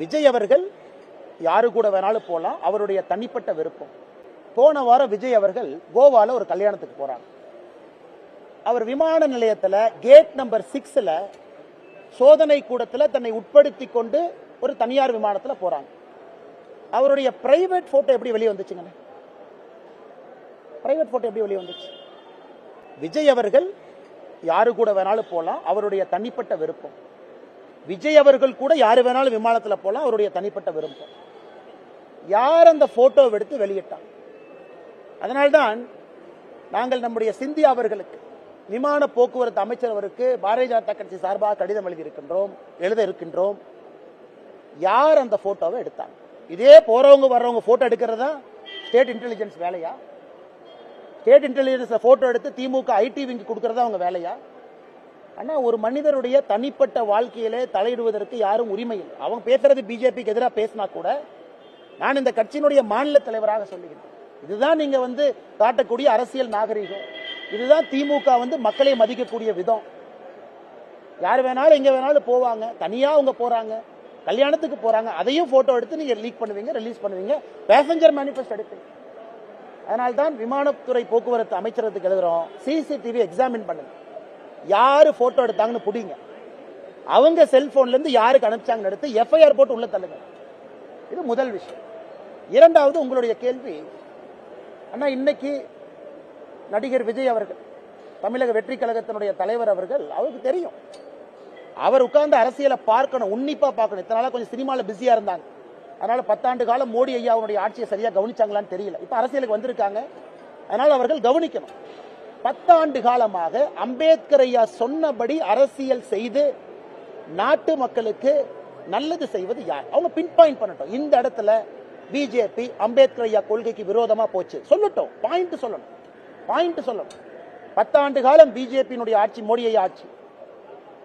விஜய் அவர்கள் யாரு கூட வேணாலும் போலாம், அவருடைய தனிப்பட்ட விருப்பம். போன வாரம் விஜய் அவர்கள் கோவால ஒரு கல்யாணத்துக்கு போறாங்க. அவர் விமான நிலையத்தில் கேட் நம்பர் 6ல சோதனை கூடத்தில் தன்னை உட்படுத்தி கொண்டு ஒரு தனியார் விமானத்தில் போறாங்க. அவருடைய பிரைவேட் போட்டோ எப்படி வெளியே வந்துச்சுங்க? பிரைவேட் போட்டோ எப்படி வெளியே வந்துச்சு? விஜய் அவர்கள் யாரு கூட வேணாலும் போலாம், அவருடைய தனிப்பட்ட விருப்பம். விஜய் அவர்கள் கூட யாரு வேணாலும் விமானத்தில் போலாம், அவருடைய தனிப்பட்ட விருப்பம். யார் அந்த போட்டோ எடுத்து வெளியிட்டாங்க? அதனால்தான் நாங்கள் நம்முடைய சிந்தியா அவர்களுக்கு, விமான போக்குவரத்து அமைச்சர் அவருக்கு பாரதிய ஜனதா கட்சி சார்பாக கடிதம் எழுத இருக்கின்றோம். யார் அந்த போட்டோவை எடுத்தாங்க? இதே போறவங்க வர்றவங்க போட்டோ எடுக்கிறதா ஸ்டேட் இன்டெலிஜென்ஸ் வேலையா? ஸ்டேட் இன்டெலிஜென்ஸ் போட்டோ எடுத்து திமுக ஐடி விங்கு கொடுக்கறதா அவங்க வேலையா? ஆனா ஒரு மனிதருடைய தனிப்பட்ட வாழ்க்கையிலே தலையிடுவதற்கு யாரும் உரிமை இல்லை. அவங்க பேசுறது பிஜேபிக்கு எதிராக பேசினா கூட நான் இந்த கட்சியினுடைய மாநில தலைவராக சொல்லுகிறேன். இதுதான் நீங்க காட்டக்கூடிய அரசியல் நாகரிகம். இதுதான் திமுக மக்களை மதிக்கக்கூடிய விதம். யார் வேணாலும் எங்க வேணாலும் போவாங்க, தனியா அவங்க போறாங்க, கல்யாணத்துக்கு போறாங்க, அதையும் போட்டோ எடுத்து நீங்க லீக் பண்ணுவீங்க, ரிலீஸ் பண்ணுவீங்க, பேசஞ்சர் மேனிஃபெஸ்ட் எடுப்பீங்க. அதனால்தான் விமானத்துறை போக்குவரத்து அமைச்சரத்துக்கு எழுதுறோம், சிசிடிவி எக்ஸாமின் பண்ணுங்க. யாரு போட்டோ எடுத்தாங்கன்னு புடிங்க, அவங்க செல்போன்ல இருந்து யாருக்கு அனுப்பிச்சாங்கன்னு எடுத்து எஃப்ஐஆர் போட்டு உள்ள தள்ளுங்க. இது முதல் விஷயம். இரண்டாவது, உங்களுடைய கேள்வி, அண்ணா இன்னைக்கு நடிகர் விஜய் அவர்கள், தமிழக வெற்றி கழகத்தினுடைய தலைவர் அவர்கள், அவருக்கு தெரியும், அவர் உட்கார்ந்து அரசியலை பார்க்கணும், உன்னிப்பா பார்க்கணும். இத்தனை நாளா கொஞ்சம் சினிமாவில் பிஸியா இருந்தாங்க. அதனால 10 ஆண்டு காலம் மோடி ஐயா அவருடைய ஆட்சியை சரியா கவனிச்சாங்களான்னு தெரியல. இப்ப அரசியலுக்கு வந்திருக்காங்க, அதனால அவர்கள் கவனிக்கணும். 10 ஆண்டு காலமாக அம்பேத்கர் ஐயா சொன்னபடி அரசியல் செய்து நாட்டு மக்களுக்கு நல்லது செய்வது யார்? அவங்க பின் பாயிண்ட் பண்ணட்டும். இந்த இடத்துல பிஜேபி அம்பேத்கர் ஐயா கொள்கைக்கு விரோதமா போச்சு சொல்லட்டும், பாயிண்ட் சொல்லணும், பாயிண்ட் சொல்லணும். 10 ஆண்டு காலம் பிஜேபியினுடைய ஆட்சி, மோடி ஐயா ஆட்சி.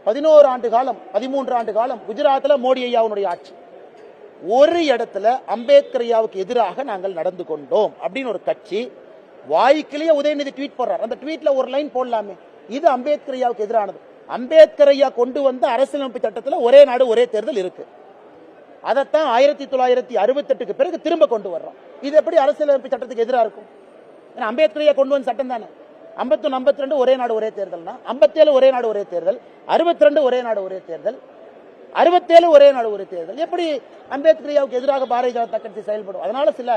11 ஆண்டு காலம், 13 ஆண்டு காலம் குஜராத்தில் மோடி ஐயாவுடைய ஆட்சி. ஒரு இடத்துல அம்பேத்கர் ஐயாவுக்கு எதிராக நாங்கள் நடந்து கொண்டோம் அப்படின்னு ஒரு கட்சி வாய்க்கிலேயே உதயநிதி ட்வீட் போடுறார். அந்த ட்வீட்ல ஒரு லைன் போடலாமே, இது அம்பேத்கர் ஐயாவுக்கு எதிரானது. அம்பேத்கர் ஐயா கொண்டு வந்த அரசியலமைப்பு சட்டத்தில் ஒரே நாடு ஒரே தேர்தல் இருக்கு. அதைத்தான் 1968க்கு பிறகு திரும்ப கொண்டு வர்றோம். இது எப்படி அரசியலமைப்பு சட்டத்துக்கு எதிராக இருக்கும்? அம்பேத்கர் ஐயா கொண்டு வந்த சட்டம் தானே. 51, 52 ஒரே நாடு ஒரே தேர்தல்னா, 57 ஒரே நாடு ஒரே தேர்தல், 62 ஒரே நாடு ஒரே தேர்தல், 67 ஒரே நாடு ஒரே தேர்தல். எப்படி அம்பேத்கர் ஐயாவுக்கு எதிராக பாரதிய ஜனதா கட்சி செயல்படும்? அதனால சில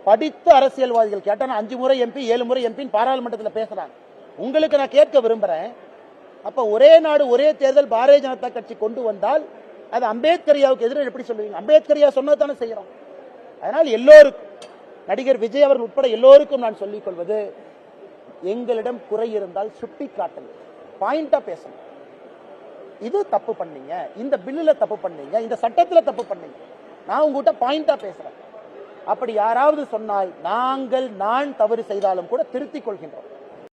படித்த அரசியல்வாதிகள் கேட்டா 5 முறை எம்பி 7 முறை எம்பின்னு பாராளுமன்றத்தில் பேசுறாங்க. உங்களுக்கு நான் கேட்க விரும்புறேன், அப்ப ஒரே நாடு ஒரே தேர்தல் பாரதிய ஜனதா கட்சி கொண்டு வந்தால் அது அம்பேத்கர் ஐயாவுக்கு எதிராக எப்படி சொல்லுவீங்க? அம்பேத்கர் ஐயா சொன்னதானே செய்யறோம். அதனால் எல்லோருக்கும், நடிகர் விஜய் அவர்கள் உட்பட எல்லோருக்கும் நான் சொல்லிக் கொள்வது, எங்களிடம் குறை இருந்தால் சுட்டி காட்டுங்க, பாயிண்டா பேசணும். இது தப்பு பண்ணீங்க, இந்த பில்லுல தப்பு பண்ணீங்க, இந்த சட்டத்துல தப்பு பண்ணீங்க, நான் உங்ககிட்ட பாயிண்டா பேசுறேன். அப்படி யாராவது சொன்னால் நான் தவறு செய்தாலும் கூட திருத்திக் கொள்கின்றோம்.